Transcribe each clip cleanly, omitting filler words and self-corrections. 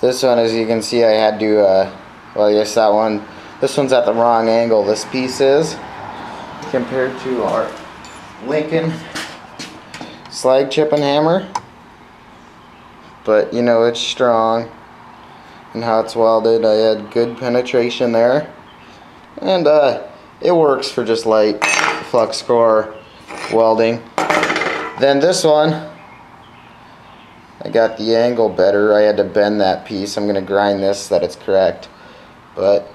This one, as you can see, I had to, well, I guess that one, this one's at the wrong angle, this piece is, compared to our Lincoln slag chip and hammer. But, you know, it's strong, and how it's welded, I had good penetration there. And, it works for just light flux core welding. Then this one, I got the angle better. I had to bend that piece. I'm going to grind this so that it's correct. But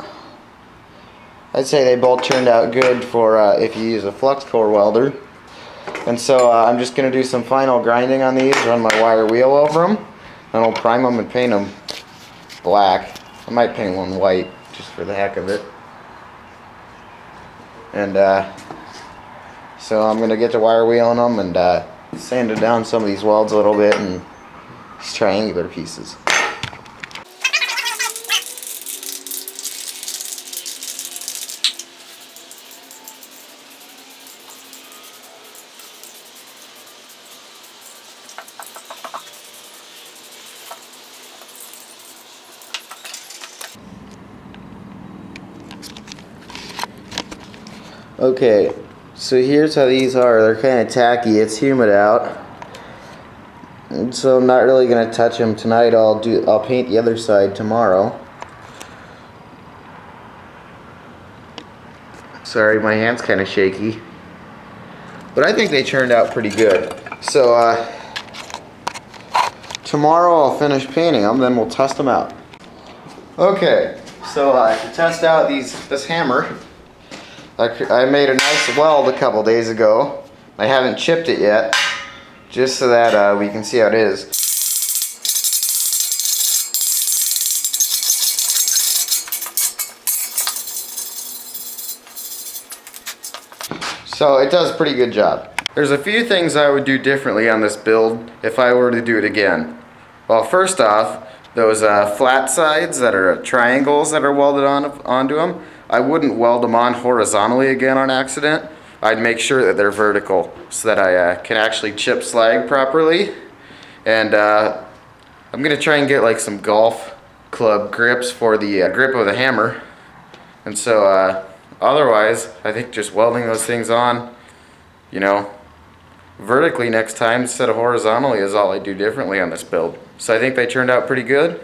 I'd say they both turned out good for if you use a flux core welder. And so I'm just going to do some final grinding on these, run my wire wheel over them, and I'll prime them and paint them black. I might paint one white just for the heck of it. And so I'm going to get to wire wheeling them and sanding down some of these welds a little bit and these triangular pieces. Okay, so here's how these are. They're kind of tacky. It's humid out, and so I'm not really going to touch them tonight. I'll paint the other side tomorrow. Sorry, my hand's kind of shaky, but I think they turned out pretty good. So tomorrow I'll finish painting them, then we'll test them out. Okay, so to test out this hammer, I made a nice weld a couple days ago. I haven't chipped it yet, just so that we can see how it is. So it does a pretty good job. There's a few things I would do differently on this build if I were to do it again. Well, first off, those flat sides that are triangles that are welded onto them, I wouldn't weld them on horizontally again on accident. I'd make sure that they're vertical so that I can actually chip slag properly. And I'm going to try and get like some golf club grips for the grip of the hammer. And so otherwise, I think just welding those things on, you know, vertically next time instead of horizontally is all I do differently on this build. So I think they turned out pretty good.